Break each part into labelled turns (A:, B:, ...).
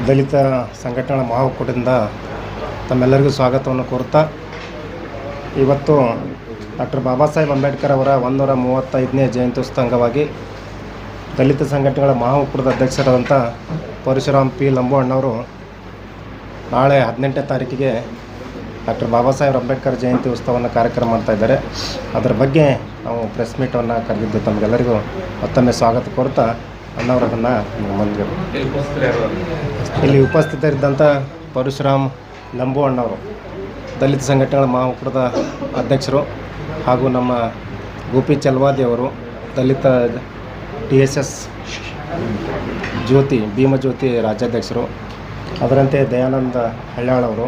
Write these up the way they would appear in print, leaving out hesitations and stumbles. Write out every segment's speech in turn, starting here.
A: ದಲಿತ ಸಂಘಟನೆಗಳ ಮಹಾಒಕ್ಕೂಟದಿಂದ ತಮ್ಮೆಲ್ಲರಿಗೂ ಸ್ವಾಗತವನ್ನು ಕೋರುತ್ತಾ, ಇವತ್ತು ಡಾಕ್ಟರ್ ಬಾಬಾ ಸಾಹೇಬ್ ಅಂಬೇಡ್ಕರ್ ಅವರ 135ನೇ ಜಯಂತ್ಯುತ್ಸವ ಅಂಗವಾಗಿ ದಲಿತ ಸಂಘಟನೆಗಳ ಮಹಾಒಕ್ಕೂಟದ ಅಧ್ಯಕ್ಷರಾದಂಥ ಪರಶುರಾಮ್ ಪಿ ಲಂಬು ಅಣ್ಣವರು ನಾಳೆ 18ನೇ ತಾರೀಕಿಗೆ ಡಾಕ್ಟರ್ ಬಾಬಾ ಸಾಹೇಬ್ ಅಂಬೇಡ್ಕರ್ ಜಯಂತಿ ಉತ್ಸವವನ್ನು ಕಾರ್ಯಕ್ರಮ ಮಾಡ್ತಾಯಿದ್ದಾರೆ. ಅದರ ಬಗ್ಗೆ ನಾವು ಪ್ರೆಸ್ ಮೀಟನ್ನು ಕರೆದಿದ್ದು ತಮಗೆಲ್ಲರಿಗೂ ಮತ್ತೊಮ್ಮೆ ಸ್ವಾಗತ ಕೋರುತ್ತಾ ಅಣ್ಣವರನ್ನು ಮುಂದೆ ಇಲ್ಲಿ ಉಪಸ್ಥಿತರಿದ್ದಂಥ ಪರಶುರಾಮ್ ಲಂಬು ಅಣ್ಣವರು ದಲಿತ ಸಂಘಟನೆಗಳ ಮಹಾಒಕ್ಕೂಟದ ಅಧ್ಯಕ್ಷರು ಹಾಗೂ ನಮ್ಮ ಗೋಪಿ ಚಲ್ವಾದಿ ಅವರು ದಲಿತ TSS ಜ್ಯೋತಿ ಭೀಮಜ್ಯೋತಿ ರಾಜ್ಯಾಧ್ಯಕ್ಷರು, ಅದರಂತೆ ದಯಾನಂದ ಹಳ್ಯಾಳ್ ಅವರು,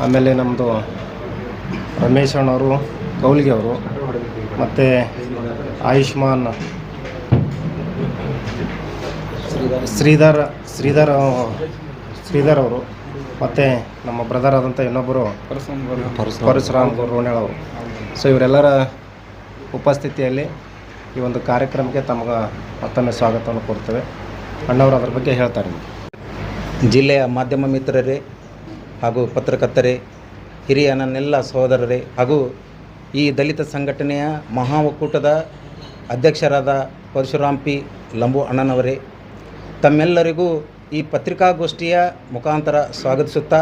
A: ಆಮೇಲೆ ನಮ್ಮದು ರಮೇಶ್ ಅಣ್ಣವರು ಕೌಲ್ಗಿ ಅವರು, ಮತ್ತು ಆಯುಷ್ಮಾನ್ ಶ್ರೀಧರ್ ಅವರು, ಮತ್ತು ನಮ್ಮ ಬ್ರದರ್ ಆದಂಥ ಇನ್ನೊಬ್ಬರು ಪರಶುರಾಮ್ ರೋಣೇಳ್ ಅವರು. ಸೊ ಇವರೆಲ್ಲರ ಉಪಸ್ಥಿತಿಯಲ್ಲಿ ಈ ಒಂದು ಕಾರ್ಯಕ್ರಮಕ್ಕೆ ತಮಗೆ ಮತ್ತೊಮ್ಮೆ ಸ್ವಾಗತವನ್ನು ಕೊಡ್ತೇವೆ. ಅಣ್ಣವರು ಅದರ ಬಗ್ಗೆ ಹೇಳ್ತಾರೆ.
B: ಜಿಲ್ಲೆಯ ಮಾಧ್ಯಮ ಮಿತ್ರರೇ ಹಾಗೂ ಪತ್ರಕರ್ತರೇ, ಹಿರಿಯ ನನ್ನೆಲ್ಲ ಸಹೋದರರೇ ಹಾಗೂ ಈ ದಲಿತ ಸಂಘಟನೆಯ ಮಹಾ ಒಕ್ಕೂಟದ ಅಧ್ಯಕ್ಷರಾದ ಪರಶುರಾಮ್ ಪಿ ಲಂಬು ಅಣ್ಣನವರೇ, ತಮ್ಮೆಲ್ಲರಿಗೂ ಈ ಪತ್ರಿಕಾಗೋಷ್ಠಿಯ ಮುಖಾಂತರ ಸ್ವಾಗತಿಸುತ್ತಾ,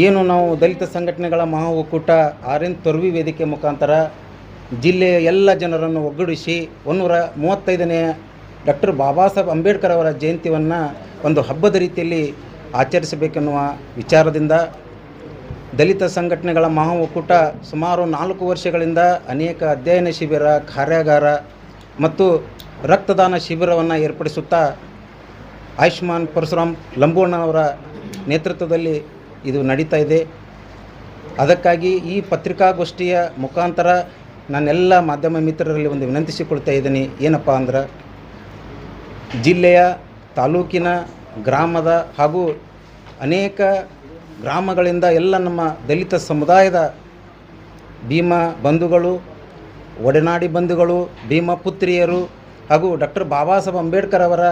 B: ಏನು ನಾವು ದಲಿತ ಸಂಘಟನೆಗಳ ಮಹಾ ಒಕ್ಕೂಟ ಆರ್ಎನ್ ತೊರ್ವಿ ವೇದಿಕೆ ಮುಖಾಂತರ ಜಿಲ್ಲೆಯ ಎಲ್ಲ ಜನರನ್ನು ಒಗ್ಗೂಡಿಸಿ 135ನೇ ಡಾಕ್ಟರ್ ಬಾಬಾ ಸಾಹೇಬ್ ಅಂಬೇಡ್ಕರ್ ಅವರ ಜಯಂತಿಯನ್ನು ಒಂದು ಹಬ್ಬದ ರೀತಿಯಲ್ಲಿ ಆಚರಿಸಬೇಕೆನ್ನುವ ವಿಚಾರದಿಂದ ದಲಿತ ಸಂಘಟನೆಗಳ ಮಹಾ ಒಕ್ಕೂಟ ಸುಮಾರು 4 ವರ್ಷಗಳಿಂದ ಅನೇಕ ಅಧ್ಯಯನ ಶಿಬಿರ, ಕಾರ್ಯಾಗಾರ ಮತ್ತು ರಕ್ತದಾನ ಶಿಬಿರವನ್ನು ಏರ್ಪಡಿಸುತ್ತಾ ಆಯುಷ್ಮಾನ್ ಪರಶುರಾಮ್ ಲಂಬೋಣ್ಣವರ ನೇತೃತ್ವದಲ್ಲಿ ಇದು ನಡೀತಾ ಇದೆ. ಅದಕ್ಕಾಗಿ ಈ ಪತ್ರಿಕಾಗೋಷ್ಠಿಯ ಮುಖಾಂತರ ನಾನೆಲ್ಲ ಮಾಧ್ಯಮ ಮಿತ್ರರಲ್ಲಿ ಒಂದು ವಿನಂತಿಸಿಕೊಳ್ತಾ ಇದ್ದೀನಿ. ಏನಪ್ಪ ಅಂದ್ರೆ, ಜಿಲ್ಲೆಯ ತಾಲೂಕಿನ ಗ್ರಾಮದ ಹಾಗೂ ಅನೇಕ ಗ್ರಾಮಗಳಿಂದ ಎಲ್ಲ ನಮ್ಮ ದಲಿತ ಸಮುದಾಯದ ಭೀಮ ಬಂಧುಗಳು, ಒಡನಾಡಿ ಬಂಧುಗಳು, ಭೀಮ ಪುತ್ರಿಯರು ಹಾಗೂ ಡಾಕ್ಟರ್ ಬಾಬಾ ಸಾಹೇಬ್ ಅಂಬೇಡ್ಕರ್ ಅವರ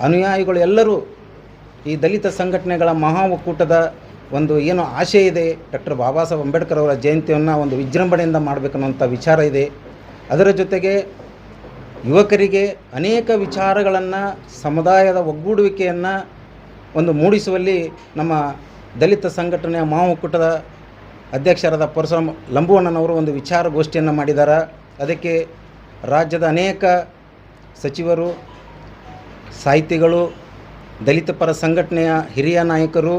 B: ಅನುಯಾಯಿಗಳು ಎಲ್ಲರೂ ಈ ದಲಿತ ಸಂಘಟನೆಗಳ ಮಹಾ ಒಕ್ಕೂಟದ ಒಂದು ಏನು ಆಶೆ ಇದೆ, ಡಾಕ್ಟರ್ ಬಾಬಾ ಸಾಹೇಬ್ ಅಂಬೇಡ್ಕರ್ ಅವರ ಜಯಂತಿಯನ್ನು ಒಂದು ವಿಜೃಂಭಣೆಯಿಂದ ಮಾಡಬೇಕನ್ನುವಂಥ ವಿಚಾರ ಇದೆ. ಅದರ ಜೊತೆಗೆ ಯುವಕರಿಗೆ ಅನೇಕ ವಿಚಾರಗಳನ್ನು, ಸಮುದಾಯದ ಒಗ್ಗೂಡುವಿಕೆಯನ್ನು ಒಂದು ಮೂಡಿಸುವಲ್ಲಿ ನಮ್ಮ ದಲಿತ ಸಂಘಟನೆಯ ಮಹಾ ಒಕ್ಕೂಟದ ಅಧ್ಯಕ್ಷರಾದ ಪರಶುರಾಮ್ ಲಂಬು ಅಣ್ಣನವರು ಒಂದು ವಿಚಾರಗೋಷ್ಠಿಯನ್ನು ಮಾಡಿದ್ದಾರೆ. ಅದಕ್ಕೆ ರಾಜ್ಯದ ಅನೇಕ ಸಚಿವರು, ಸಾಹಿತಿಗಳು, ದಲಿತ ಪರ ಸಂಘಟನೆಯ ಹಿರಿಯ ನಾಯಕರು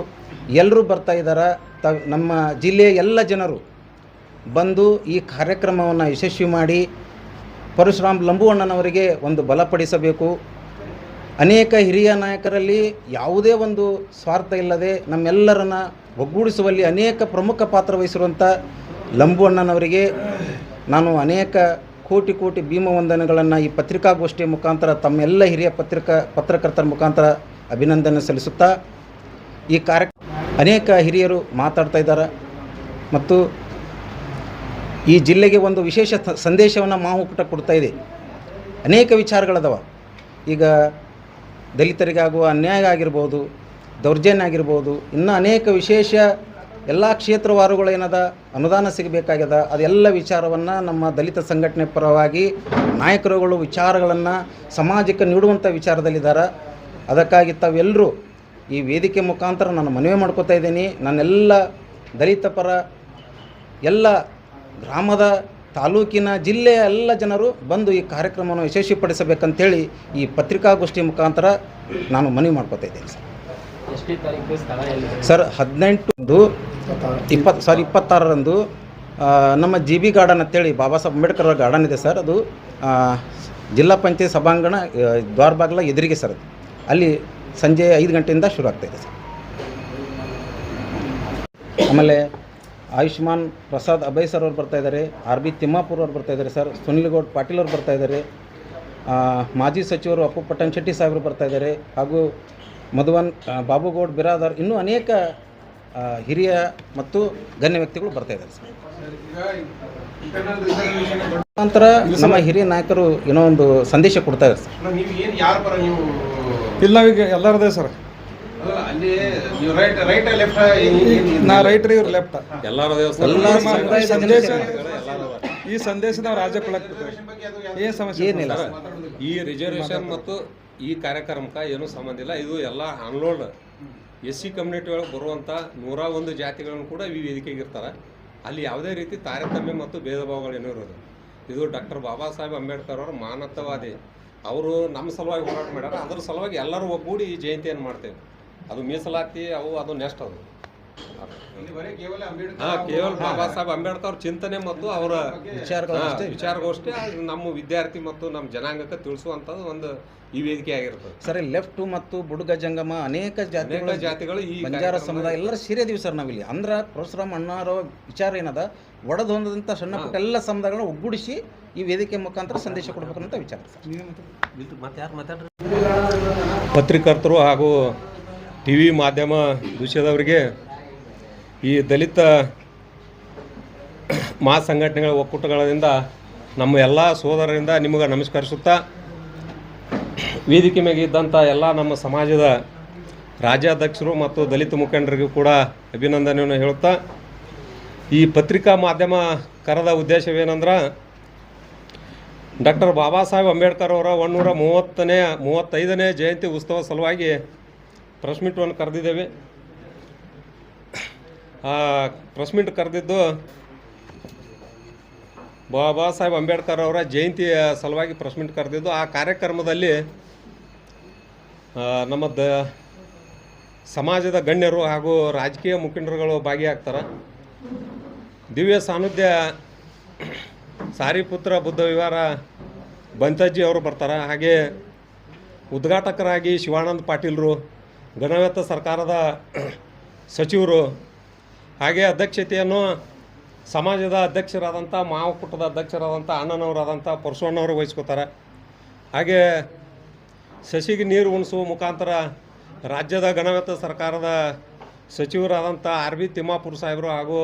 B: ಎಲ್ಲರೂ ಬರ್ತಾ ಇದ್ದಾರೆ. ನಮ್ಮ ಜಿಲ್ಲೆಯ ಎಲ್ಲ ಜನರು ಬಂದು ಈ ಕಾರ್ಯಕ್ರಮವನ್ನು ಯಶಸ್ವಿ ಮಾಡಿ ಪರಶುರಾಮ್ ಲಂಬು ಅಣ್ಣನವರಿಗೆ ಒಂದು ಬಲಪಡಿಸಬೇಕು. ಅನೇಕ ಹಿರಿಯ ನಾಯಕರಲ್ಲಿ ಯಾವುದೇ ಒಂದು ಸ್ವಾರ್ಥ ಇಲ್ಲದೆ ನಮ್ಮೆಲ್ಲರನ್ನು ಒಗ್ಗೂಡಿಸುವಲ್ಲಿ ಅನೇಕ ಪ್ರಮುಖ ಪಾತ್ರ ವಹಿಸಿರುವಂಥ ಲಂಬು ಅಣ್ಣನವರಿಗೆ ನಾನು ಅನೇಕ ಕೋಟಿ ಭೀಮ ವಂದನೆಗಳನ್ನು ಈ ಪತ್ರಿಕಾಗೋಷ್ಠಿಯ ಮುಖಾಂತರ ತಮ್ಮೆಲ್ಲ ಹಿರಿಯ ಪತ್ರಕರ್ತರ ಮುಖಾಂತರ ಅಭಿನಂದನೆ ಸಲ್ಲಿಸುತ್ತಾ, ಈ ಅನೇಕ ಹಿರಿಯರು ಮಾತಾಡ್ತಾ ಇದ್ದಾರೆ ಮತ್ತು ಈ ಜಿಲ್ಲೆಗೆ ಒಂದು ವಿಶೇಷ ಸಂದೇಶವನ್ನು ಮಹಾ ಒಕ್ಕೂಟ ಕೊಡ್ತಾ ಇದೆ. ಅನೇಕ ವಿಚಾರಗಳದವ. ಈಗ ದಲಿತರಿಗಾಗುವ ಅನ್ಯಾಯ ಆಗಿರ್ಬೋದು, ದೌರ್ಜನ್ಯ ಆಗಿರ್ಬೋದು, ಇನ್ನೂ ಅನೇಕ ವಿಶೇಷ ಎಲ್ಲ ಕ್ಷೇತ್ರವಾರುಗಳು ಏನದ ಅನುದಾನ ಸಿಗಬೇಕಾಗ್ಯದ, ಅದೆಲ್ಲ ವಿಚಾರವನ್ನು ನಮ್ಮ ದಲಿತ ಸಂಘಟನೆ ಪರವಾಗಿ ನಾಯಕರುಗಳು ವಿಚಾರಗಳನ್ನು ಸಮಾಜಕ್ಕೆ ನೀಡುವಂಥ ವಿಚಾರದಲ್ಲಿದ್ದಾರೆ. ಅದಕ್ಕಾಗಿ ತಾವೆಲ್ಲರೂ ಈ ವೇದಿಕೆ ಮುಖಾಂತರ ನಾನು ಮನವಿ ಮಾಡ್ಕೋತಾ ಇದ್ದೀನಿ. ನನ್ನೆಲ್ಲ ದಲಿತ ಪರ ಎಲ್ಲ ಗ್ರಾಮದ, ತಾಲೂಕಿನ, ಜಿಲ್ಲೆಯ ಎಲ್ಲ ಜನರು ಬಂದು ಈ ಕಾರ್ಯಕ್ರಮವನ್ನು ಯಶಸ್ವಿಪಡಿಸಬೇಕಂತೇಳಿ ಈ ಪತ್ರಿಕಾಗೋಷ್ಠಿ ಮುಖಾಂತರ ನಾನು ಮನವಿ ಮಾಡ್ಕೋತಾ ಇದ್ದೀನಿ. ಸರ್ 26ರಂದು ನಮ್ಮ GB ಗಾರ್ಡನ್ ಅಂತೇಳಿ ಬಾಬಾ ಸಾಹೇಬ್ ಅಂಬೇಡ್ಕರ್ ಅವರ ಗಾರ್ಡನ್ ಇದೆ ಸರ್. ಅದು ಜಿಲ್ಲಾ ಪಂಚಾಯತ್ ಸಭಾಂಗಣ ದ್ವಾರಬಾಗ್ಲ ಎದುರಿಗೆ ಸರ್. ಅಲ್ಲಿ ಸಂಜೆ 5 ಗಂಟೆಯಿಂದ ಶುರು ಆಗ್ತಾಯಿದೆ ಸರ್. ಆಮೇಲೆ ಆಯುಷ್ಮಾನ್ ಪ್ರಸಾದ್ ಅಭಯ್ ಸರ್ ಅವ್ರು ಬರ್ತಾಯಿದ್ದಾರೆ, RB ತಿಮ್ಮಾಪುರ್ ಅವ್ರು ಬರ್ತಾಯಿದ್ದಾರೆ ಸರ್, ಸುನಿಲ್ ಗೌಡ್ ಪಾಟೀಲ್ ಅವ್ರು ಬರ್ತಾಯಿದ್ದಾರೆ, ಮಾಜಿ ಸಚಿವರು ಅಪ್ಪು ಪಟ್ಟಣ್ ಶೆಟ್ಟಿ ಸಾಹೇಬರು ಬರ್ತಾಯಿದ್ದಾರೆ, ಹಾಗೂ ಮಧುವನ್ ಬಾಬುಗೌಡ್ ಬಿರಾದರ್, ಇನ್ನೂ ಅನೇಕ ಹಿರಿಯ ಮತ್ತು ಗಣ್ಯ ವ್ಯಕ್ತಿಗಳು ಬರ್ತಾಯಿದ್ದಾರೆ ಸರ್. ನಂತರ ನಮ್ಮ ಹಿರಿಯ ನಾಯಕರು ಏನೋ ಒಂದು ಸಂದೇಶ ಕೊಡ್ತಾ ಇದ್ದಾರೆ ಸರ್.
C: ಇಲ್ಲ, ಈಗ ಎಲ್ಲರದೇ ಸರ್.
A: ಅಲ್ಲಿ ರೈಟ್ ಲೆಫ್ಟ್
C: ನಾ ರೈಟ್ ರೀ ಇವ್ರು ಲೆಫ್ಟ್.
D: ಎಲ್ಲರ
C: ಈ ಸಂದೇಶ ನಾವು ರಾಜ್ಯ ಕೊಡಕ್ತಿದ್ದೇವೆ. ಏನು ಸಮಸ್ಯೆ
B: ಏನಿಲ್ಲ
D: ಈ ರಿಸರ್ವೇಷನ್ ಮತ್ತು ಈ ಕಾರ್ಯಕ್ರಮಕ್ಕೆ ಏನೂ ಸಂಬಂಧ ಇಲ್ಲ. ಇದು ಎಲ್ಲ ಅನ್ಲೋಡ್ SC ಕಮ್ಯುನಿಟಿ ಒಳಗೆ ಬರುವಂಥ 101 ಜಾತಿಗಳನ್ನು ಕೂಡ ಈ ವೇದಿಕೆಗೆ ಇರ್ತಾರೆ. ಅಲ್ಲಿ ಯಾವುದೇ ರೀತಿ ತಾರತಮ್ಯ ಮತ್ತು ಭೇದ ಭಾವಗಳೇನೂ ಇರೋದು. ಇದು ಡಾಕ್ಟರ್ ಬಾಬಾ ಸಾಹೇಬ್ ಅಂಬೇಡ್ಕರ್ ಅವರ ಮಾನವತಾವಾದಿ. ಅವರು ನಮ್ಮ ಸಲುವಾಗಿ ಹೋರಾಟ ಮಾಡ್ಯಾರ. ಅದರ ಸಲುವಾಗಿ ಎಲ್ಲರೂ ಒಗ್ಗೂಡಿ ಈ ಜಯಂತಿಯನ್ನು ಮಾಡ್ತೇವೆ. ಅದು ಮೀಸಲಾತಿ ಅದು ನೆಕ್ಸ್ಟ್ ಅದು ಕೇವಲ ಬಾಬಾ ಸಾಹೇಬ್ ಅಂಬೇಡ್ಕರ್ ಅವ್ರ ಚಿಂತನೆ ಮತ್ತು ಅವರ ವಿಚಾರಗೋಷ್ಠಿ ನಮ್ಮ ವಿದ್ಯಾರ್ಥಿ ಮತ್ತು ನಮ್ಮ ಜನಾಂಗಕ್ಕೆ ತಿಳಿಸುವಂಥದ್ದು ಒಂದು ಈ ವೇದಿಕೆ ಆಗಿರ್ತದೆ.
B: ಸರ್, ಲೆಫ್ಟ್ ಮತ್ತು ಬುಡುಗ ಜಂಗಮ ಅನೇಕ
D: ಜಾತಿಗಳು ಈ
B: ಬಂಜಾರ ಸಮುದಾಯ ಎಲ್ಲರೂ ಸೇರಿದೀವಿ ಸರ್ ನಾವಿಲ್ಲಿ. ಅಂದ್ರೆ ಪರಶುರಾಮ ಅಣ್ಣಾರ ವಿಚಾರ ಏನದ ಒಡೆದು ಹೊಂದದಂಥ ಸಣ್ಣ ಪುಟ್ಟ ಎಲ್ಲ ಸಮುದಾಯಗಳನ್ನ ಒಗ್ಗೂಡಿಸಿ ಈ ವೇದಿಕೆ ಮುಖಾಂತರ ಸಂದೇಶ ಕೊಡಬೇಕಂತ ವಿಚಾರ ಸರ್.
D: ಪತ್ರಿಕರ್ತರು ಹಾಗೂ TV ಮಾಧ್ಯಮ ದೃಶ್ಯದವರಿಗೆ ಈ ದಲಿತ ಸಂಘಟನೆಗಳ ಒಕ್ಕೂಟಗಳಿಂದ ನಮ್ಮ ಎಲ್ಲ ಸೋದರರಿಂದ ನಿಮಗೆ ನಮಸ್ಕರಿಸುತ್ತಾ, ವೇದಿಕೆ ಮೇಲೆ ಇದ್ದಂಥ ಎಲ್ಲ ನಮ್ಮ ಸಮಾಜದ ರಾಜ್ಯಾಧ್ಯಕ್ಷರು ಮತ್ತು ದಲಿತ ಮುಖಂಡರಿಗೂ ಕೂಡ ಅಭಿನಂದನೆಯನ್ನು ಹೇಳುತ್ತಾ, ಈ ಪತ್ರಿಕಾ ಮಾಧ್ಯಮ ಕರೆದ ಉದ್ದೇಶವೇನೆಂದ್ರೆ, ಡಾಕ್ಟರ್ ಬಾಬಾ ಸಾಹೇಬ್ ಅಂಬೇಡ್ಕರ್ ಅವರ 135ನೇ ಜಯಂತಿ ಉತ್ಸವ ಸಲುವಾಗಿ ಪ್ರೆಸ್ ಮೀಟನ್ನು ಕರೆದಿದ್ದೇವೆ. ಪ್ರೆಸ್ ಮೀಟ್ ಕರೆದಿದ್ದು ಬಾಬಾ ಸಾಹೇಬ್ ಅಂಬೇಡ್ಕರ್ ಅವರ ಜಯಂತಿಯ ಸಲುವಾಗಿ ಪ್ರೆಸ್ ಮೀಟ್ ಕರೆದಿದ್ದು. ಆ ಕಾರ್ಯಕ್ರಮದಲ್ಲಿ ನಮ್ಮ ಸಮಾಜದ ಗಣ್ಯರು ಹಾಗೂ ರಾಜಕೀಯ ಮುಖಂಡರುಗಳು ಭಾಗಿಯಾಗ್ತಾರೆ. ದಿವ್ಯ ಸಾನ್ನಿಧ್ಯ ಸಾರಿಪುತ್ರ ಬುದ್ಧ ವಿಹಾರ ಬಂತಜ್ಜಿ ಅವರು ಬರ್ತಾರೆ. ಹಾಗೆ ಉದ್ಘಾಟಕರಾಗಿ ಶಿವಾನಂದ ಪಾಟೀಲರು, ಗಣವೇತ ಸರ್ಕಾರದ ಸಚಿವರು, ಹಾಗೆ ಅಧ್ಯಕ್ಷತೆಯನ್ನು ಸಮಾಜದ ಅಧ್ಯಕ್ಷರಾದಂಥ ಮಾವಕುಟದ ಅಧ್ಯಕ್ಷರಾದಂಥ ಅಣ್ಣನವರಾದಂಥ ಪರಶುವಣ್ಣವರು ವಹಿಸ್ಕೋತಾರೆ. ಹಾಗೆ ಸಸಿಗೆ ನೀರು ಉಣಿಸುವ ಮುಖಾಂತರ ರಾಜ್ಯದ ಗಣವೇತ ಸರ್ಕಾರದ ಸಚಿವರಾದಂಥ RB ತಿಮ್ಮಾಪುರ ಸಾಹೇಬರು ಹಾಗೂ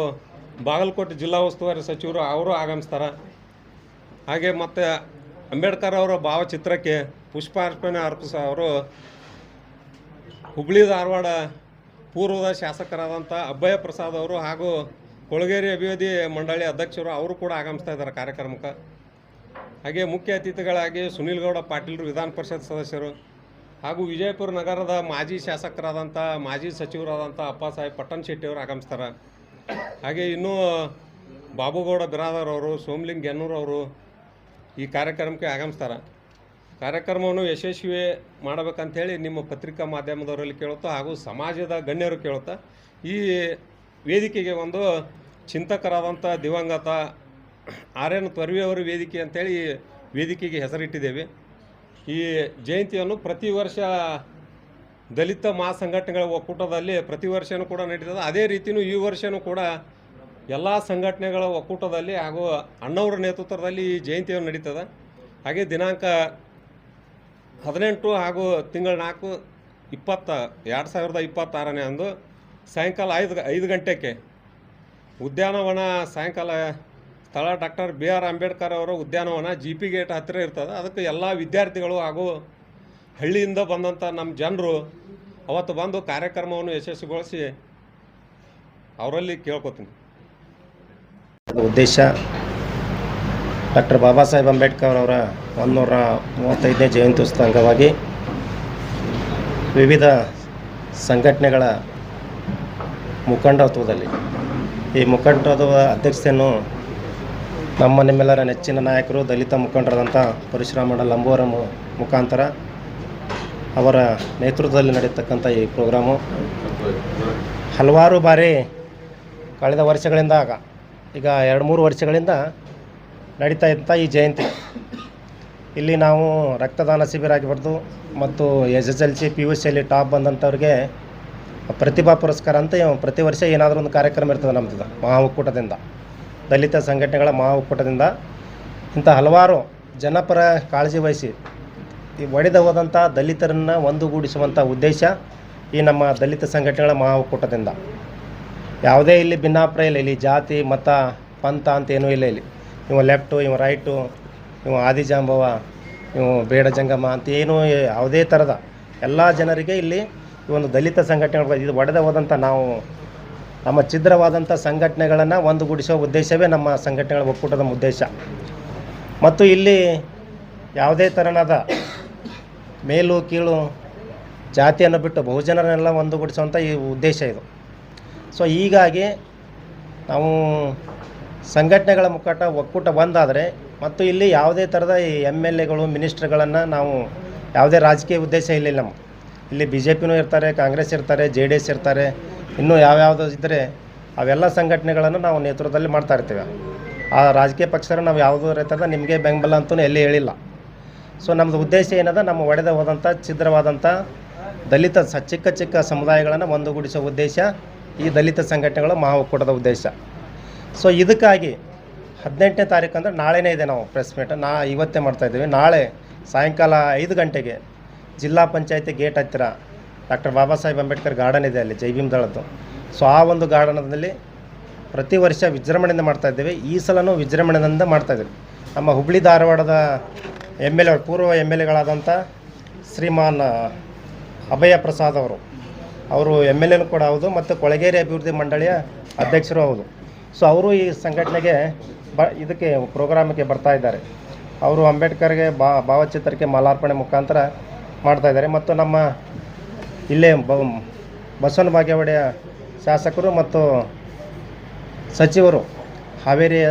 D: ಬಾಗಲಕೋಟೆ ಜಿಲ್ಲಾ ಉಸ್ತುವಾರಿ ಸಚಿವರು ಅವರು ಆಗಮಿಸ್ತಾರೆ. ಹಾಗೆ ಮತ್ತು ಅಂಬೇಡ್ಕರ್ ಅವರ ಭಾವಚಿತ್ರಕ್ಕೆ ಪುಷ್ಪಾರ್ಪಣೆ ಅರ್ಪಿಸ ಅವರು ಹುಬ್ಬಳ್ಳಿ ಧಾರವಾಡ ಪೂರ್ವದ ಶಾಸಕರಾದಂಥ ಅಬ್ಬಯ್ಯ ಪ್ರಸಾದ್ ಅವರು ಹಾಗೂ ಕೊಳಗೇರಿ ಅಭಿವೃದ್ಧಿ ಮಂಡಳಿ ಅಧ್ಯಕ್ಷರು ಅವರು ಕೂಡ ಆಗಮಿಸ್ತಾ ಇದ್ದಾರೆ ಕಾರ್ಯಕ್ರಮಕ್ಕೆ. ಹಾಗೆ ಮುಖ್ಯ ಅತಿಥಿಗಳಾಗಿ ಸುನೀಲ್ ಗೌಡ ಪಾಟೀಲರು, ವಿಧಾನ ಪರಿಷತ್ ಸದಸ್ಯರು, ಹಾಗೂ ವಿಜಯಪುರ ನಗರದ ಮಾಜಿ ಶಾಸಕರಾದಂಥ ಮಾಜಿ ಸಚಿವರಾದಂಥ ಅಪ್ಪಾಸಾಹೇಬ್ ಪಟ್ಟಣ್ ಶೆಟ್ಟಿ ಅವರು ಆಗಮಿಸ್ತಾರೆ. ಹಾಗೆ ಇನ್ನೂ ಬಾಬುಗೌಡ ಬಿರಾದರ್ ಅವರು, ಸೋಮಲಿಂಗ್ ಗೆನ್ನೂರು ಅವರು ಈ ಕಾರ್ಯಕ್ರಮಕ್ಕೆ ಆಗಮಿಸ್ತಾರೆ. ಕಾರ್ಯಕ್ರಮವನ್ನು ಯಶಸ್ವಿ ಮಾಡಬೇಕಂಥೇಳಿ ನಿಮ್ಮ ಪತ್ರಿಕಾ ಮಾಧ್ಯಮದವರಲ್ಲಿ ಕೇಳುತ್ತಾ ಹಾಗೂ ಸಮಾಜದ ಗಣ್ಯರು ಕೇಳುತ್ತಾ, ಈ ವೇದಿಕೆಗೆ ಒಂದು ಚಿಂತಕರಾದಂಥ ದಿವಂಗತ RN ತ್ವರ್ವಿಯವರ ವೇದಿಕೆ ಅಂಥೇಳಿ ವೇದಿಕೆಗೆ ಹೆಸರಿಟ್ಟಿದ್ದೇವೆ. ಈ ಜಯಂತಿಯನ್ನು ಪ್ರತಿ ವರ್ಷ ದಲಿತ ಸಂಘಟನೆಗಳ ಒಕ್ಕೂಟದಲ್ಲಿ ಪ್ರತಿ ವರ್ಷವೂ ಕೂಡ ನಡೀತದೆ. ಅದೇ ರೀತಿಯೂ ಈ ವರ್ಷವೂ ಕೂಡ ಎಲ್ಲ ಸಂಘಟನೆಗಳ ಒಕ್ಕೂಟದಲ್ಲಿ ಹಾಗೂ ಅಣ್ಣವರ ನೇತೃತ್ವದಲ್ಲಿ ಈ ಜಯಂತಿಯನ್ನು ನಡೀತದೆ. ಹಾಗೆ ದಿನಾಂಕ 18 ಹಾಗೂ ತಿಂಗಳ 4 2026 ಅಂದು ಸಾಯಂಕಾಲ 5 ಗಂಟೆಗೆ ಉದ್ಯಾನವನ ಸಾಯಂಕಾಲ ಸ್ಥಳ ಡಾಕ್ಟರ್ BR ಅಂಬೇಡ್ಕರ್ ಅವರ ಉದ್ಯಾನವನ GP ಗೇಟ್ ಹತ್ತಿರ ಇರ್ತದೆ. ಅದಕ್ಕೆ ಎಲ್ಲ ವಿದ್ಯಾರ್ಥಿಗಳು ಹಾಗೂ ಹಳ್ಳಿಯಿಂದ ಬಂದಂಥ ನಮ್ಮ ಜನರು ಅವತ್ತು ಬಂದು ಕಾರ್ಯಕ್ರಮವನ್ನು ಯಶಸ್ವಿಗೊಳಿಸಿ ಅವರಲ್ಲಿ ಕೇಳ್ಕೊತೀನಿ.
A: ಉದ್ದೇಶ ಡಾಕ್ಟರ್ ಬಾಬಾ ಸಾಹೇಬ್ ಅಂಬೇಡ್ಕರ್ ಅವರ 135ನೇ ಜಯಂತ್ಯುತ್ಸವ ಅಂಗವಾಗಿ ವಿವಿಧ ಸಂಘಟನೆಗಳ ಮುಖಂಡತ್ವದಲ್ಲಿ ಈ ಮುಖಂಡತ್ವದ ಅಧ್ಯಕ್ಷತೆಯನ್ನು ನಿಮ್ಮೆಲ್ಲರ ನೆಚ್ಚಿನ ನಾಯಕರು ದಲಿತ ಮುಖಂಡರಾದಂಥ ಪರಶುರಾಮಣ್ಣ ಲಂಬೋರ ಮುಖಾಂತರ ಅವರ ನೇತೃತ್ವದಲ್ಲಿ ನಡೆಯತಕ್ಕಂಥ ಈ ಪ್ರೋಗ್ರಾಮು ಹಲವಾರು ಬಾರಿ ಕಳೆದ ವರ್ಷಗಳಿಂದ ಈಗ 2-3 ವರ್ಷಗಳಿಂದ ನಡೀತಾ ಇದ್ದಂಥ ಈ ಜಯಂತಿ ಇಲ್ಲಿ ನಾವು ರಕ್ತದಾನ ಶಿಬಿರ ಆಗಿಬಾರ್ದು ಮತ್ತು SSLC PUCಯಲ್ಲಿ ಟಾಪ್ ಬಂದಂಥವ್ರಿಗೆ ಪ್ರತಿಭಾ ಪುರಸ್ಕಾರ ಅಂತ ಪ್ರತಿ ವರ್ಷ ಏನಾದರೂ ಒಂದು ಕಾರ್ಯಕ್ರಮ ಇರ್ತದೆ ನಮ್ಮದು ಮಹಾ ಒಕ್ಕೂಟದಿಂದ, ದಲಿತ ಸಂಘಟನೆಗಳ ಮಹಾ ಒಕ್ಕೂಟದಿಂದ. ಇಂಥ ಹಲವಾರು ಜನಪರ ಕಾಳಜಿ ವಹಿಸಿ ಈ ಒಡೆದು ಹೋದಂಥ ದಲಿತರನ್ನು ಒಂದುಗೂಡಿಸುವಂಥ ಉದ್ದೇಶ ಈ ನಮ್ಮ ದಲಿತ ಸಂಘಟನೆಗಳ ಮಹಾ ಒಕ್ಕೂಟದಿಂದ. ಯಾವುದೇ ಇಲ್ಲಿ ಭಿನ್ನಾಭಿಪ್ರಾಯ ಇಲ್ಲ. ಇಲ್ಲಿ ಜಾತಿ ಮತ ಪಂಥ ಅಂತ ಏನೂ ಇಲ್ಲ. ಇಲ್ಲಿ ಇವ ಲೆಫ್ಟು, ಇವ ರೈಟು, ಇವ ಆದಿಜಾಂಬವ, ಇವು ಬೇಡ ಜಂಗಮ ಅಂತ ಏನೂ ಯಾವುದೇ ಥರದ ಎಲ್ಲ ಜನರಿಗೆ ಇಲ್ಲಿ ಈ ಒಂದು ದಲಿತ ಸಂಘಟನೆಗಳು ಇದು ಒಡೆದ ಹೋದಂಥ ನಾವು ನಮ್ಮ ಛಿದ್ರವಾದಂಥ ಸಂಘಟನೆಗಳನ್ನು ಒಂದುಗೂಡಿಸುವ ಉದ್ದೇಶವೇ ನಮ್ಮ ಸಂಘಟನೆಗಳ ಒಕ್ಕೂಟದ ಉದ್ದೇಶ. ಮತ್ತು ಇಲ್ಲಿ ಯಾವುದೇ ಥರನಾದ ಮೇಲು ಕೀಳು ಜಾತಿಯನ್ನು ಬಿಟ್ಟು ಬಹುಜನರನ್ನೆಲ್ಲ ಒಂದುಗೂಡಿಸುವಂಥ ಈ ಉದ್ದೇಶ ಇದು. ಸೊ ಹೀಗಾಗಿ ನಾವು ಸಂಘಟನೆಗಳ ಮುಖಾಂತರ ಒಕ್ಕೂಟ ಒಂದಾದರೆ ಮತ್ತು ಇಲ್ಲಿ ಯಾವುದೇ ಥರದ ಈ MLAಗಳು ಮಿನಿಸ್ಟ್ರ್ಗಳನ್ನು ನಾವು ಯಾವುದೇ ರಾಜಕೀಯ ಉದ್ದೇಶ ಇಲ್ಲ. ನಮ್ಮ ಇಲ್ಲಿ BJPನೂ ಇರ್ತಾರೆ, ಕಾಂಗ್ರೆಸ್ ಇರ್ತಾರೆ, JDS ಇರ್ತಾರೆ, ಇನ್ನೂ ಯಾವ್ಯಾವುದು ಇದ್ದರೆ ಅವೆಲ್ಲ ಸಂಘಟನೆಗಳನ್ನು ನಾವು ನೇತೃತ್ವದಲ್ಲಿ ಮಾಡ್ತಾ ಇರ್ತೀವಿ. ಆ ರಾಜಕೀಯ ಪಕ್ಷರು ನಾವು ಯಾವುದೂ ರೀತಿಯಾದ ನಿಮಗೆ ಬೆಂಬಲ ಅಂತೂ ಎಲ್ಲಿ ಹೇಳಿಲ್ಲ. ಸೊ ನಮ್ಮದು ಉದ್ದೇಶ ಏನದ, ನಮ್ಮ ಒಡೆದ ಹೋದಂಥ ಛಿದ್ರವಾದಂಥ ದಲಿತ ಚಿಕ್ಕ ಚಿಕ್ಕ ಸಮುದಾಯಗಳನ್ನು ಒಂದುಗೂಡಿಸುವ ಉದ್ದೇಶ ಈ ದಲಿತ ಸಂಘಟನೆಗಳ ಮಹಾ ಒಕ್ಕೂಟದ ಉದ್ದೇಶ. ಸೊ ಇದಕ್ಕಾಗಿ 18ನೇ ತಾರೀಕು ಅಂದರೆ ನಾಳೆನೇ ಇದೆ, ನಾವು ಪ್ರೆಸ್ ಮೀಟ್ ಇವತ್ತೇ ಮಾಡ್ತಾಯಿದ್ದೀವಿ. ನಾಳೆ ಸಾಯಂಕಾಲ 5 ಗಂಟೆಗೆ ಜಿಲ್ಲಾ ಪಂಚಾಯತಿ ಗೇಟ್ ಹತ್ತಿರ ಡಾಕ್ಟರ್ ಬಾಬಾ ಸಾಹೇಬ್ ಅಂಬೇಡ್ಕರ್ ಗಾರ್ಡನ್ ಇದೆ, ಅಲ್ಲಿ ಜೈ ಭೀಮ್ ದಳದ್ದು. ಸೊ ಆ ಒಂದು ಗಾರ್ಡನಲ್ಲಿ ಪ್ರತಿ ವರ್ಷ ವಿಜೃಂಭಣೆಯಿಂದ ಮಾಡ್ತಾಯಿದ್ದೀವಿ. ಈ ಸಲನೂ ವಿಜೃಂಭಣೆಯಿಂದ ಮಾಡ್ತಾಯಿದ್ದೀವಿ. ನಮ್ಮ ಹುಬ್ಬಳ್ಳಿ ಧಾರವಾಡದ MLA ಪೂರ್ವ MLAಗಳಾದಂಥ ಶ್ರೀಮಾನ್ ಅಭಯ ಪ್ರಸಾದ್ ಅವರು MLAನೂ ಕೂಡ ಹೌದು ಮತ್ತು ಕೊಳಗೇರಿ ಅಭಿವೃದ್ಧಿ ಮಂಡಳಿಯ ಅಧ್ಯಕ್ಷರು ಹೌದು. ಸೊ ಅವರು ಈ ಸಂಘಟನೆಗೆ ಇದಕ್ಕೆ ಪ್ರೋಗ್ರಾಮಿಗೆ ಬರ್ತಾ ಇದ್ದಾರೆ. ಅವರು ಅಂಬೇಡ್ಕರ್ಗೆ ಭಾವಚಿತ್ರಕ್ಕೆ ಮಾಲಾರ್ಪಣೆ ಮುಖಾಂತರ ಮಾಡ್ತಾಯಿದ್ದಾರೆ. ಮತ್ತು ನಮ್ಮ ಇಲ್ಲೇ ಬಸವನ ಬಾಗೇವಾಡಿಯ ಶಾಸಕರು ಮತ್ತು ಸಚಿವರು, ಹಾವೇರಿಯ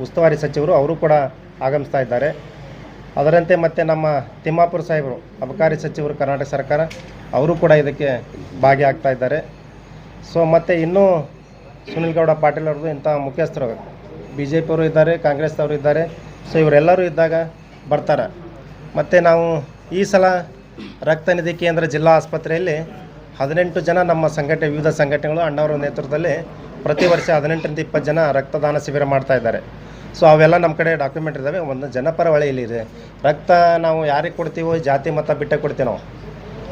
A: ಉಸ್ತುವಾರಿ ಸಚಿವರು ಅವರು ಕೂಡ ಆಗಮಿಸ್ತಾ ಇದ್ದಾರೆ. ಅದರಂತೆ ಮತ್ತು ನಮ್ಮ ತಿಮ್ಮಾಪುರ ಸಾಹೇಬರು ಅಬಕಾರಿ ಸಚಿವರು ಕರ್ನಾಟಕ ಸರ್ಕಾರ, ಅವರು ಕೂಡ ಇದಕ್ಕೆ ಭಾಗಿಯಾಗ್ತಾ ಇದ್ದಾರೆ. ಸೊ ಮತ್ತು ಇನ್ನೂ ಸುನಿಲ್ ಗೌಡ ಪಾಟೀಲ್ ಅವ್ರದ್ದು ಇಂಥ ಮುಖ್ಯಸ್ಥರು BJP ಅವರು ಇದ್ದಾರೆ, ಕಾಂಗ್ರೆಸ್ನವರು ಇದ್ದಾರೆ. ಸೊ ಇವರೆಲ್ಲರೂ ಇದ್ದಾಗ ಬರ್ತಾರೆ. ಮತ್ತು ನಾವು ಈ ಸಲ ರಕ್ತ ನಿಧಿ ಕೇಂದ್ರ ಜಿಲ್ಲಾ ಆಸ್ಪತ್ರೆಯಲ್ಲಿ 18 ಜನ ನಮ್ಮ ವಿವಿಧ ಸಂಘಟನೆಗಳು ಅಣ್ಣವರ ನೇತೃತ್ವದಲ್ಲಿ ಪ್ರತಿ ವರ್ಷ 18ರಿಂದ 20 ಜನ ರಕ್ತದಾನ ಶಿಬಿರ ಮಾಡ್ತಾಯಿದ್ದಾರೆ. ಸೊ ಅವೆಲ್ಲ ನಮ್ಮ ಕಡೆ ಡಾಕ್ಯುಮೆಂಟ್ ಇದ್ದಾವೆ. ಒಂದು ಜನಪರ ಇಲ್ಲಿದೆ. ರಕ್ತ ನಾವು ಯಾರಿಗೆ ಕೊಡ್ತೀವೋ ಜಾತಿ ಮತ ಬಿಟ್ಟೆ ಕೊಡ್ತೀವಿ ನಾವು.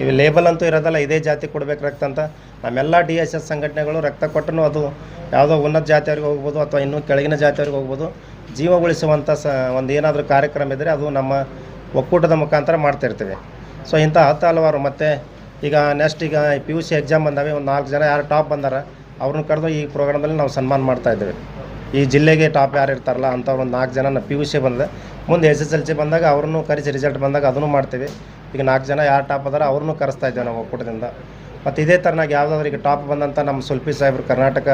A: ಇವು ಲೇಬಲ್ ಅಂತೂ ಇರೋದಲ್ಲ, ಇದೇ ಜಾತಿ ಕೊಡಬೇಕು ರಕ್ತ ಅಂತ. ನಮ್ಮೆಲ್ಲ DSS ಸಂಘಟನೆಗಳು ರಕ್ತ ಕೊಟ್ಟರು ಅದು ಯಾವುದೋ ಉನ್ನತ ಜಾತಿಯವ್ರಿಗೆ ಹೋಗ್ಬೋದು ಅಥವಾ ಇನ್ನೂ ಕೆಳಗಿನ ಜಾತಿಯವ್ರಿಗೆ ಹೋಗ್ಬೋದು. ಜೀವ ಉಳಿಸುವಂಥ ಒಂದು ಏನಾದರೂ ಕಾರ್ಯಕ್ರಮ ಇದ್ದರೆ ಅದು ನಮ್ಮ ಒಕ್ಕೂಟದ ಮುಖಾಂತರ ಮಾಡ್ತಾಯಿರ್ತೀವಿ. ಸೊ ಇಂಥ ಹಲವಾರು ಮತ್ತು ಈಗ ನೆಕ್ಸ್ಟ್ ಈಗ PUC ಎಕ್ಸಾಮ್ ಬಂದಾವೆ. ಒಂದು 4 ಜನ ಯಾರು ಟಾಪ್ ಬಂದಾರ ಅವ್ರನ್ನ ಕರೆದು ಈ ಪ್ರೋಗ್ರಾಮಲ್ಲಿ ನಾವು ಸನ್ಮಾನ ಮಾಡ್ತಾಯಿದ್ದೇವೆ. ಈ ಜಿಲ್ಲೆಗೆ ಟಾಪ್ ಯಾರು ಇರ್ತಾರಲ್ಲ ಅಂಥವ್ರು ಒಂದು 4 ಜನ PUC ಬಂದಿದೆ. ಮುಂದೆ SSLC ಬಂದಾಗ ಅವ್ರನ್ನೂ ಕರೆಸಿ ರಿಸಲ್ಟ್ ಬಂದಾಗ ಅದನ್ನು ಮಾಡ್ತೀವಿ. ಈಗ 4 ಜನ ಯಾರು ಟಾಪ್ ಅದಾರ ಅವ್ರನ್ನೂ ಕರೆಸ್ತಾ ಇದ್ದೇವೆ ನಾವು ಒಕ್ಕೂಟದಿಂದ. ಮತ್ತು ಇದೇ ಥರನಾಗಿ ಯಾವುದಾದ್ರೂ ಈಗ ಟಾಪ್ ಬಂದಂಥ ನಮ್ಮ ಸುಲ್ಪಿ ಸಾಹೇಬ್ರು ಕರ್ನಾಟಕ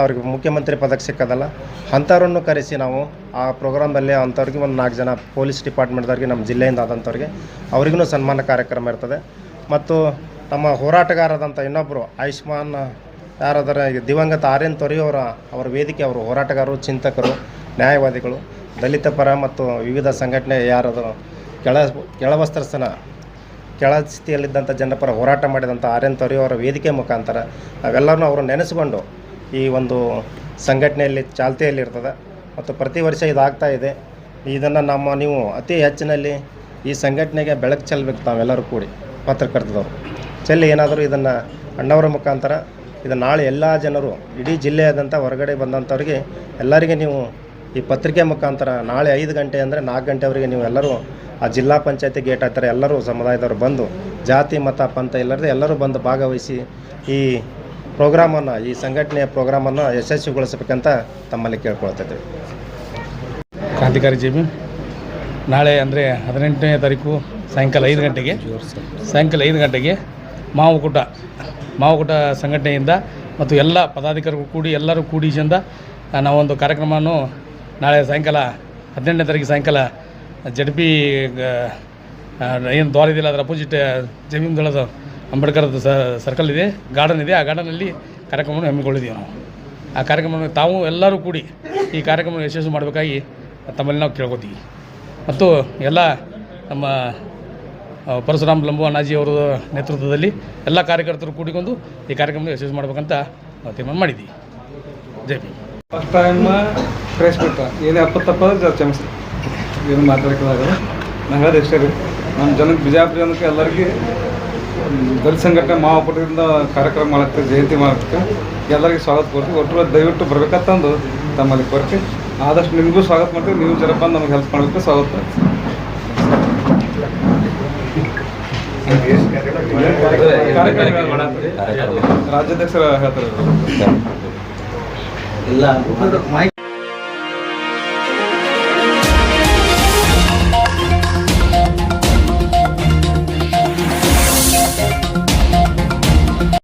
A: ಅವ್ರಿಗೆ ಮುಖ್ಯಮಂತ್ರಿ ಪದಕ್ಕೆ ಸಿಕ್ಕದಲ್ಲ ಅಂಥವ್ರನ್ನು ಕರೆಸಿ ನಾವು ಆ ಪ್ರೋಗ್ರಾಮಲ್ಲಿ ಅಂಥವ್ರಿಗೆ ಒಂದು 4 ಜನ ಪೊಲೀಸ್ ಡಿಪಾರ್ಟ್ಮೆಂಟ್ದವ್ರಿಗೆ ನಮ್ಮ ಜಿಲ್ಲೆಯಿಂದ ಆದಂಥವ್ರಿಗೆ ಅವ್ರಿಗೂ ಸನ್ಮಾನ ಕಾರ್ಯಕ್ರಮ ಇರ್ತದೆ. ಮತ್ತು ನಮ್ಮ ಹೋರಾಟಗಾರದಂಥ ಇನ್ನೊಬ್ಬರು ಆಯುಷ್ಮಾನ್ ಯಾರಾದರೆ ದಿವಂಗತ RN ತೊರೆ ಅವರ ವೇದಿಕೆ, ಅವರು ಹೋರಾಟಗಾರರು, ಚಿಂತಕರು, ನ್ಯಾಯವಾದಿಗಳು, ದಲಿತ ಪರ ಮತ್ತು ವಿವಿಧ ಸಂಘಟನೆ ಯಾರಾದರೂ ಕೆಳ ಸ್ಥಿತಿಯಲ್ಲಿದ್ದಂಥ ಜನರ ಪರ ಹೋರಾಟ ಮಾಡಿದಂಥ RN ತೊರೆ ಅವರ ವೇದಿಕೆ ಮುಖಾಂತರ ನಾವೆಲ್ಲರೂ ಅವರು ನೆನೆಸ್ಕೊಂಡು ಈ ಒಂದು ಸಂಘಟನೆಯಲ್ಲಿ ಚಾಲ್ತಿಯಲ್ಲಿರ್ತದೆ. ಮತ್ತು ಪ್ರತಿ ವರ್ಷ ಇದಾಗ್ತಾ ಇದೆ. ಇದನ್ನು ನೀವು ಅತಿ ಹೆಚ್ಚಿನಲ್ಲಿ ಈ ಸಂಘಟನೆಗೆ ಬೆಳಕು ಚೆಲ್ಲಬೇಕು. ತಾವೆಲ್ಲರೂ ಕೂಡಿ ಪತ್ರಕರ್ತದವರು ಚೆಲ್ಲಿ ಏನಾದರೂ ಇದನ್ನು ಅಣ್ಣವರ ಮುಖಾಂತರ ಇದು ನಾಳೆ ಎಲ್ಲ ಜನರು ಇಡೀ ಜಿಲ್ಲೆಯಾದಂಥ ಹೊರಗಡೆ ಬಂದಂಥವ್ರಿಗೆ ಎಲ್ಲರಿಗೆ ನೀವು ಈ ಪತ್ರಿಕೆ ಮುಖಾಂತರ ನಾಳೆ 5 ಗಂಟೆ ಅಂದರೆ 4 ಗಂಟೆವರೆಗೆ ನೀವು ಎಲ್ಲರೂ ಆ ಜಿಲ್ಲಾ ಪಂಚಾಯತಿ ಗೇಟ್ ಹತ್ತಿರ ಎಲ್ಲರೂ ಸಮುದಾಯದವರು ಬಂದು ಜಾತಿ ಮತ ಪಂಥ ಇಲ್ಲದೆ ಎಲ್ಲರೂ ಬಂದು ಭಾಗವಹಿಸಿ ಈ ಪ್ರೋಗ್ರಾಮನ್ನು, ಈ ಸಂಘಟನೆಯ ಪ್ರೋಗ್ರಾಮನ್ನು ಯಶಸ್ವಿಗೊಳಿಸಬೇಕಂತ ತಮ್ಮಲ್ಲಿ ಕೇಳ್ಕೊಳ್ತಿದ್ದೇವೆ.
C: ಕ್ರಾಂತಿಕಾರಿ ಜೈ ಭೀಮ್. ನಾಳೆ ಅಂದರೆ 18ನೇ ತಾರೀಕು ಸಾಯಂಕಾಲ 5 ಗಂಟೆಗೆ ಮಾವುಕೂಟ ಸಂಘಟನೆಯಿಂದ ಮತ್ತು ಎಲ್ಲ ಪದಾಧಿಕಾರಿಗಳು ಕೂಡಿ ಎಲ್ಲರೂ ಕೂಡಿಸಿಂದ ನಾವೊಂದು ಕಾರ್ಯಕ್ರಮವನ್ನು ನಾಳೆ ಸಾಯಂಕಾಲ 18ನೇ ತಾರೀಕು ಸಾಯಂಕಾಲ ZP ಏನು ದ್ವಾರ ಇದೆಯಲ್ಲ ಅದರ ಅಪೋಸಿಟ್ ಜೈ ಭೀಮ್ ದಳದ ಅಂಬೇಡ್ಕರ್ದು ಸರ್ಕಲ್ ಇದೆ, ಗಾರ್ಡನ್ ಇದೆ. ಆ ಗಾರ್ಡನಲ್ಲಿ ಕಾರ್ಯಕ್ರಮವನ್ನು ಹಮ್ಮಿಕೊಂಡಿದ್ದೀವಿ ನಾವು. ಆ ಕಾರ್ಯಕ್ರಮವನ್ನು ತಾವು ಎಲ್ಲರೂ ಕೂಡಿ ಈ ಕಾರ್ಯಕ್ರಮವನ್ನು ಯಶಸ್ವಿ ಮಾಡಬೇಕಾಗಿ ತಮ್ಮಲ್ಲಿ ನಾವು ಕೇಳ್ಕೊತೀವಿ. ಮತ್ತು ಎಲ್ಲ ನಮ್ಮ ಪರಶುರಾಮ್ ಲಂಬು ಅಣ್ಣಾಜಿ ಅವರ ನೇತೃತ್ವದಲ್ಲಿ ಎಲ್ಲ ಕಾರ್ಯಕರ್ತರು ಕೂಡಿಕೊಂಡು ಈ ಕಾರ್ಯಕ್ರಮ ಯಶಸ್ವಿ ಮಾಡ್ಬೇಕಂತ ನಾವು ತೀರ್ಮಾನ ಮಾಡಿದ್ದೀವಿ. ಜೈ ಭೀಮ್.
E: ಫಸ್ಟ್ ಟೈಮ್ ಪ್ರೆಸ್ ಬಿಟ್ಟ ಏನೇ ತಪ್ಪ ಕ್ಷಮಿಸಿ, ಏನು ಮಾತಾಡೋಕ್ಕಾಗಲ್ಲ. ನಾನು ಹೇಳೋದು ಇಷ್ಟೇ ರೀ, ನಮ್ಮ ಜನಕ್ಕೆ ಬಿಜಾಪುರ ಜನಕ್ಕೆ ಎಲ್ಲರಿಗೂ ದಲಿತ ಸಂಘಟನೆ ಮಾವಪುರದಿಂದ ಕಾರ್ಯಕ್ರಮ ಮಾಡಕ್ಕೆ ಜಯಂತಿ ಮಾಡಕ್ಕೆ ಎಲ್ಲರಿಗೂ ಸ್ವಾಗತ ಕೊಡ್ತೀವಿ. ಒಟ್ಟು ದಯವಿಟ್ಟು ಬರ್ಬೇಕಂತಂದು ತಮ್ಮಲ್ಲಿ ಕೊಡ್ತೀವಿ. ಆದಷ್ಟು ನಿಮಗೂ ಸ್ವಾಗತ ಮಾಡ್ತೀವಿ. ನೀವು ಜರ ಬಂದು ನಮಗೆ ಹೆಲ್ಪ್ ಮಾಡಬೇಕು. ಸ್ವಾಗತ. ರಾಜ್ಯಾಧ್ಯಕ್ಷರು ಹೇಳ್ತಾರೆ.
B: ಇಲ್ಲ